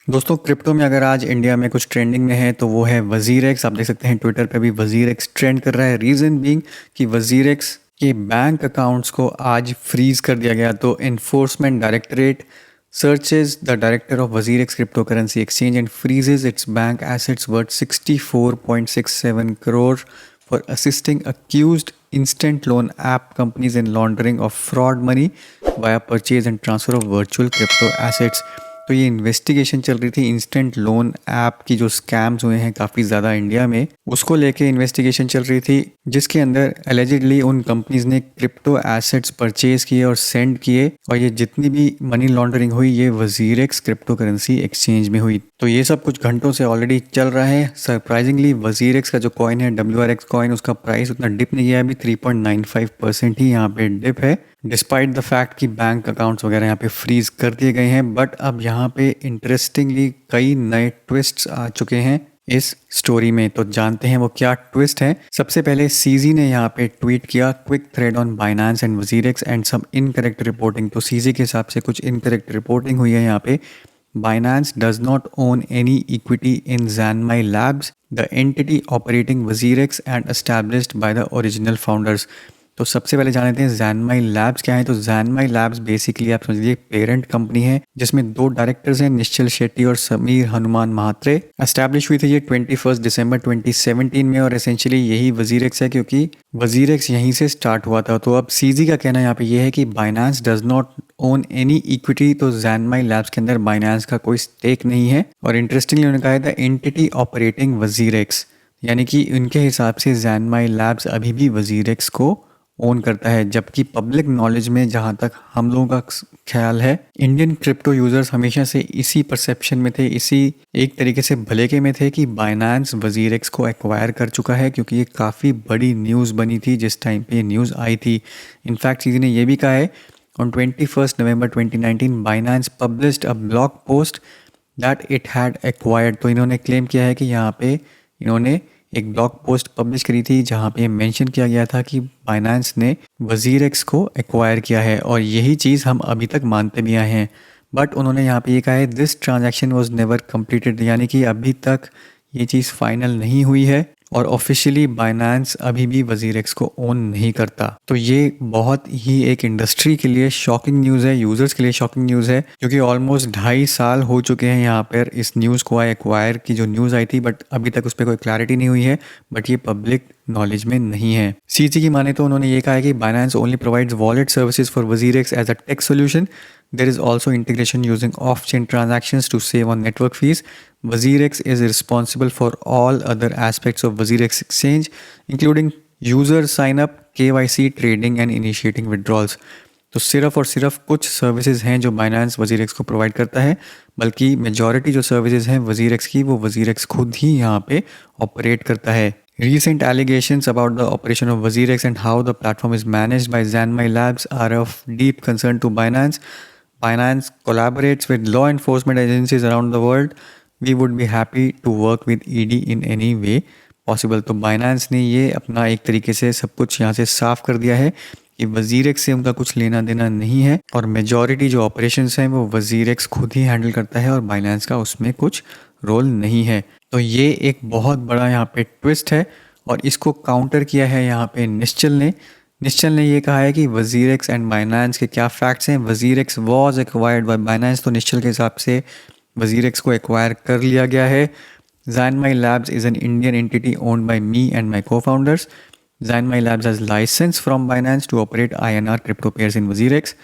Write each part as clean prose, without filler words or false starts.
दोस्तों क्रिप्टो में अगर आज इंडिया में कुछ ट्रेंडिंग में है तो वो है वजीरेक्स। आप देख सकते हैं ट्विटर पे भी वजीरेक्स ट्रेंड कर रहा है। रीज़न बीइंग कि वजीरेक्स के बैंक अकाउंट्स को आज फ्रीज कर दिया गया। तो enforcement directorate searches the director of WazirX crypto currency exchange and freezes its bank assets worth 64.67 crore for assisting accused instant loan app companies in laundering of fraud money via purchase and transfer of virtual crypto assets। तो ये investigation चल रही थी instant loan app की जो scams हुए हैं काफ़ी ज़्यादा इंडिया में, उसको लेके इन्वेस्टिगेशन चल रही थी, जिसके अंदर एलिजिडली उन कंपनीज ने क्रिप्टो एसेट्स परचेज किए और सेंड किए, और ये जितनी भी मनी लॉन्ड्रिंग हुई ये वजीरेक्स क्रिप्टो करेंसी एक्सचेंज में हुई। तो ये सब कुछ घंटों से ऑलरेडी चल रहा है। सरप्राइजिंगली वजीरेक्स का जो कॉइन है WRX कॉइन, उसका प्राइस उतना डिप नहीं गया, अभी 3.95% ही यहाँ पे डिप है, डिस्पाइट द फैक्ट कि बैंक अकाउंट्स वगैरह यहाँ पे फ्रीज कर दिए गए हैं। बट अब यहाँ पे इंटरेस्टिंगली कई नए ट्विस्ट्स आ चुके हैं इस स्टोरी में। तो जानते हैं वो क्या ट्विस्ट है। सबसे पहले सीजी ने यहाँ पे ट्वीट किया, quick thread on Binance and WazirX and some incorrect reporting. तो सीजी के हिसाब से कुछ इनकरेक्ट रिपोर्टिंग हुई है यहाँ पे। Binance does not own any equity in Zanmai Labs, the entity operating WazirX and established by the original founders। तो सबसे पहले जान लेते हैं Zanmai Labs क्या है। तो Zanmai Labs बेसिकली आप समझिए पेरेंट कंपनी है जिसमें दो डायरेक्टर्स हैं, निश्चल शेट्टी और समीर हनुमान महात्रे। एस्टैब्लिश हुई थी ये 21 दिसंबर 2017 में, और एसेंशियली यही वजीरेक्स है क्योंकि वजीरेक्स यहीं से स्टार्ट हुआ था। तो अब सीजी का कहना यहाँ पे ये है कि Binance does not own any equity. तो Zanmai Labs के अंदर बाइनेंस का कोई स्टेक नहीं है। और इंटरेस्टिंगली उन्होंने कहा है द एंटिटी ऑपरेटिंग वजीरेक्स, यानी कि उनके हिसाब से Zanmai Labs अभी भी वजीरेक्स को ओन करता है। जबकि पब्लिक नॉलेज में जहाँ तक हम लोगों का ख्याल है, इंडियन क्रिप्टो यूजर्स हमेशा से इसी परसेप्शन में थे, इसी एक तरीके से भलेके में थे कि बाइनेंस वजीरेक्स को एक्वायर कर चुका है, क्योंकि ये काफ़ी बड़ी न्यूज़ बनी थी जिस टाइम पे ये न्यूज़ आई थी। इनफैक्ट सीजी ने यह भी कहा है, on 21 November 2019 Binance published a blog post that it had acquired. तो इन्होंने क्लेम किया है कि यहाँ पे इन्होंने एक ब्लॉग पोस्ट पब्लिश करी थी जहाँ पे मेंशन किया गया था कि बाइनेंस ने वजीरेक्स को एक्वायर किया है, और यही चीज़ हम अभी तक मानते भी आए हैं। बट उन्होंने यहाँ पे ये कहा है this transaction was never completed, यानी कि अभी तक ये चीज़ फाइनल नहीं हुई है और ऑफिशियली बाइनेंस अभी भी वजीरेक्स को ओन नहीं करता। तो ये बहुत ही एक इंडस्ट्री के लिए शॉकिंग न्यूज़ है, यूजर्स के लिए शॉकिंग न्यूज़ है, क्योंकि ऑलमोस्ट 2.5 साल हो चुके हैं यहाँ पर इस न्यूज़ को एक्वायर की जो न्यूज़ आई थी, बट अभी तक उस पर कोई क्लैरिटी नहीं हुई है। बट ये पब्लिक नॉलेज में नहीं है। सीजी की माने तो उन्होंने ये कहा है कि Binance only provides wallet services for WazirX as a tech solution. There is also integration using off-chain transactions to save on network fees. WazirX is responsible for all other aspects of WazirX exchange, including user sign-up, KYC, trading and initiating withdrawals. तो सिर्फ और सिर्फ कुछ services हैं जो Binance WazirX को provide करता है, बल्कि मेजॉरिटी जो सर्विसेज हैं वजीरेक्स की वो वजीरेक्स खुद ही यहाँ पे ऑपरेट करता है। Recent allegations about the operation of WazirX and how the platform is managed by Zanmai Labs are of deep concern to Binance. Binance collaborates with law enforcement agencies around the world. We would be happy to work with ED in any way possible। तो Binance ने ये अपना एक तरीके से सब कुछ यहाँ से साफ कर दिया है कि वजीरेक्स से उनका कुछ लेना देना नहीं है, और मेजॉरिटी जो ऑपरेशंस हैं वो वजीरेक्स खुद ही हैंडल करता है और बाइनेंस का उसमें कुछ रोल नहीं है। तो ये एक बहुत बड़ा यहाँ पे ट्विस्ट है, और इसको काउंटर किया है यहाँ पे निश्चल ने ये कहा है कि वजीरेक्स एंड बाइनेंस के क्या फैक्ट्स हैं। WazirX was acquired by Binance, तो निश्चल के हिसाब से वजीरेक्स को एक्वायर कर लिया गया है। Zanmai Labs is an Indian entity owned by me and my co-founders. Zanmai Labs has license from Binance to operate INR crypto pairs in WazirX.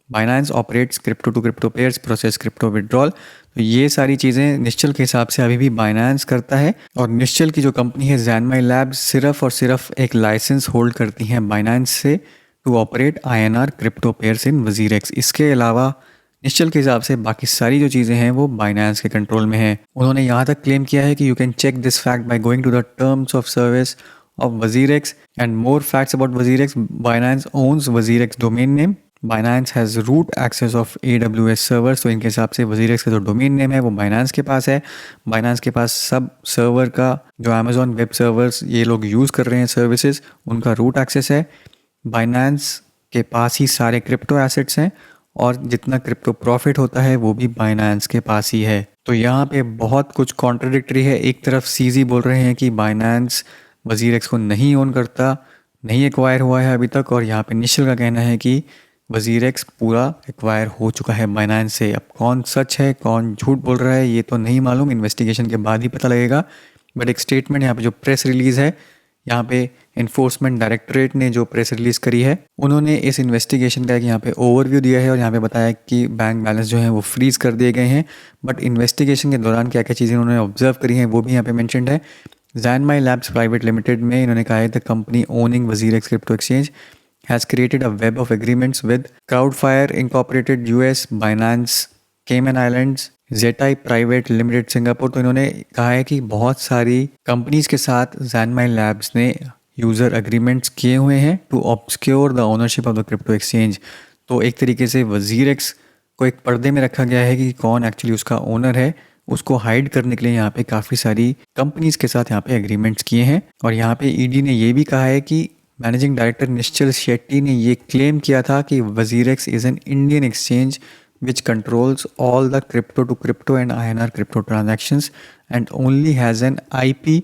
Binance operates crypto to crypto pairs, process crypto withdrawal। तो ये सारी चीज़ें निश्चल के हिसाब से अभी भी Binance करता है, और निश्चल की जो कंपनी है Zanmai Labs सिर्फ और सिर्फ एक लाइसेंस होल्ड करती हैं बाइनेंस से to operate INR crypto pairs in WazirX। इसके अलावा निश्चल के हिसाब से बाकी सारी जो चीज़ें हैं वो बाइनेंस के कंट्रोल में है। उन्होंने यहाँ तक क्लेम किया है कि you can check this fact by going to the terms of service of WazirX and more facts about WazirX. Binance owns WazirX domain name. Binance has root access of AWS servers। तो इनके हिसाब से WazirX का जो domain name है वो Binance के पास है। Binance के पास सब सर्वर का जो Amazon वेब सर्वर्स ये लोग यूज़ कर रहे हैं सर्विसेज, उनका रूट एक्सेस है। Binance के पास ही सारे क्रिप्टो एसेट्स हैं, और जितना क्रिप्टो प्रॉफिट होता है वो भी Binance के पास ही है। तो यहाँ पे बहुत कुछ कॉन्ट्रडिक्टरी है। एक तरफ सीजी बोल रहे हैं कि बाइनेंस वजीरेक्स को नहीं ओन करता, नहीं एक्वायर हुआ है अभी तक, और यहाँ पे निश्चल का कहना है कि वजीरेक्स पूरा एक्वायर हो चुका है बाइनेंस से। अब कौन सच है कौन झूठ बोल रहा है ये तो नहीं मालूम, इन्वेस्टिगेशन के बाद ही पता लगेगा। बट एक स्टेटमेंट यहाँ पे जो प्रेस रिलीज़ है, यहाँ पे इन्फोर्समेंट डायरेक्टरेट ने जो प्रेस रिलीज़ करी है, उन्होंने इस इन्वेस्टिगेशन का एक यहाँ पे ओवरव्यू दिया है और यहाँ पे बताया कि बैंक बैलेंस जो है वो फ्रीज कर दिए गए हैं। बट इन्वेस्टिगेशन के दौरान क्या क्या चीज़ें उन्होंने ऑब्जर्व करी हैं वो भी यहाँ पे मेंशन्ड है। जैनमाई लैब्स प्राइवेट लिमिटेड में इन्होंने कहा है the company owning WazirX crypto exchange has created a web of agreements with Crowdfire Incorporated US, Binance, Cayman Islands, Zetai Private Limited Singapore। तो इन्होंने कहा है कि बहुत सारी कंपनीज के साथ Zanmai Labs ने यूज़र एग्रीमेंट्स किए हुए हैं to obscure the ownership of the crypto exchange. तो एक तरीके से वजीरेक्स को एक पर्दे में रखा गया है कि कौन एक्चुअली उसका ओनर है, उसको हाइड करने के लिए यहाँ पे काफ़ी सारी कंपनीज के साथ यहाँ पे एग्रीमेंट्स किए हैं। और यहाँ पे ईडी ने ये भी कहा है कि मैनेजिंग डायरेक्टर निश्चल शेट्टी ने ये क्लेम किया था कि WazirX is an Indian exchange which controls all the crypto to crypto and INR crypto transactions and only has an IP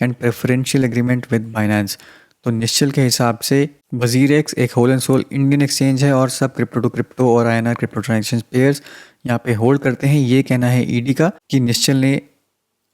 and preferential agreement with Binance. तो निश्चल के हिसाब से वजीरेक्स एक whole and sole Indian exchange है और सब क्रिप्टो टू क्रिप्टो और INR crypto transaction pairs यहाँ पे होल्ड करते हैं। ये कहना है ईडी का कि निश्चल ने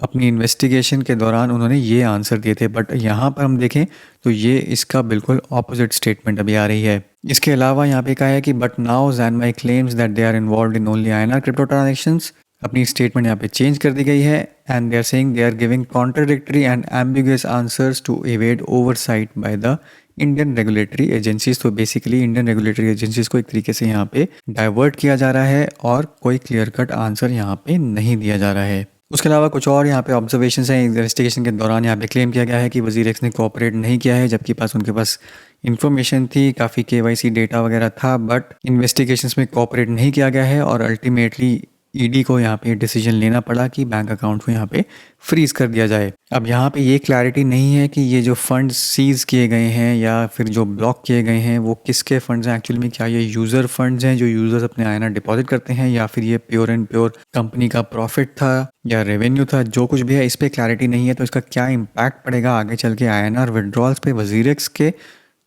अपनी इन्वेस्टिगेशन के दौरान उन्होंने ये आंसर दिए थे। बट यहाँ पर हम देखें तो ये इसका बिल्कुल ऑपोजिट स्टेटमेंट अभी आ रही है। इसके अलावा यहाँ पे कहा है कि but now Zanmai claims that they are involve in only INR crypto transactions. अपनी स्टेटमेंट यहाँ पे चेंज कर दी गई है and they are saying they are giving contradictory and ambiguous answers to evade oversight by the Indian regulatory agencies. तो basically Indian regulatory agencies को एक तरीके से यहाँ पे डाइवर्ट किया जा रहा है और कोई क्लियर कट आंसर यहाँ पे नहीं दिया जा रहा है। उसके अलावा कुछ और यहाँ पे ऑब्जर्वेशंस हैं। इन्वेस्टिगेशन के दौरान यहाँ पे क्लेम किया गया है कि वजीरेक्स ने कोऑपरेट नहीं किया है, जबकि उनके पास इन्फॉर्मेशन थी, काफ़ी KYC डेटा वगैरह था, बट इन्वेस्टिगेशंस में कोऑपरेट नहीं किया गया है और अल्टीमेटली ईडी को यहाँ पे डिसीजन लेना पड़ा कि बैंक अकाउंट को यहाँ पे फ्रीज कर दिया जाए। अब यहाँ पे ये क्लैरिटी नहीं है कि ये जो फंड्स सीज किए गए हैं या फिर जो ब्लॉक किए गए हैं वो किसके फंड्स हैं एक्चुअली में। क्या ये यूज़र फंड्स हैं जो यूज़र्स अपने INR डिपॉजिट करते हैं, या फिर ये प्योर एंड प्योर कंपनी का प्रॉफिट था या रेवेन्यू था, जो कुछ भी है इस पर क्लैरिटी नहीं है। तो इसका क्या इम्पैक्ट पड़ेगा आगे चल के INR विड्रॉल्स पे वजीरेक्स के,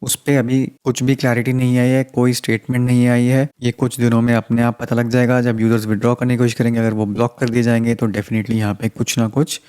उस पर अभी कुछ भी क्लैरिटी नहीं आई है, कोई स्टेटमेंट नहीं आई है। ये कुछ दिनों में अपने आप पता लग जाएगा। जब यूज़र्स विड्रॉ करने की कोशिश करेंगे, अगर वो ब्लॉक कर दिए जाएंगे तो डेफिनेटली यहाँ पे कुछ ना कुछ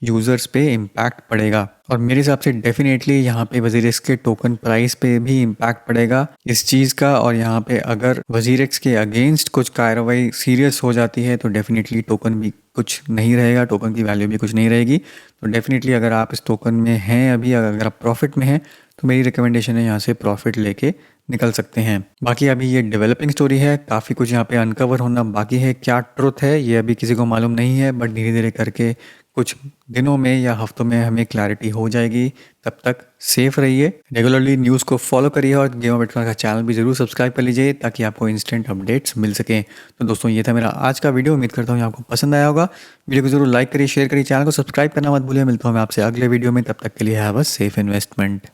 यूज़र्स पे इम्पैक्ट पड़ेगा। और मेरे हिसाब से डेफिनेटली यहाँ पे वजीरेक्स के टोकन प्राइस पे भी इम्पैक्ट पड़ेगा इस चीज़ का। और यहाँ पे अगर वजीरेक्स के अगेंस्ट कुछ कार्रवाई सीरियस हो जाती है तो डेफिनेटली टोकन भी कुछ नहीं रहेगा, टोकन की वैल्यू भी कुछ नहीं रहेगी। तो डेफिनेटली अगर आप इस टोकन में हैं अभी, अगर आप प्रॉफिट में हैं, तो मेरी रिकमेंडेशन है यहाँ से प्रॉफिट लेके निकल सकते हैं। बाकी अभी ये डेवलपिंग स्टोरी है, काफ़ी कुछ यहाँ पे अनकवर होना बाकी है। क्या ट्रुथ है ये अभी किसी को मालूम नहीं है, बट धीरे धीरे करके कुछ दिनों में या हफ्तों में हमें क्लैरिटी हो जाएगी। तब तक सेफ रहिए, रेगुलरली न्यूज़ को फॉलो करिए और गेम ऑफ बिटकॉइन का चैनल भी ज़रूर सब्सक्राइब कर लीजिए ताकि आपको इंस्टेंट अपडेट्स मिल सकें। तो दोस्तों ये था मेरा आज का वीडियो, उम्मीद करता हूँ आपको पसंद आया होगा। वीडियो को जरूर लाइक करिए, शेयर करिए, चैनल को सब्सक्राइब करना मत भूलिए। मिलता हूँ मैं आपसे अगले वीडियो में, तब तक के लिए हैव अ सेफ इन्वेस्टमेंट।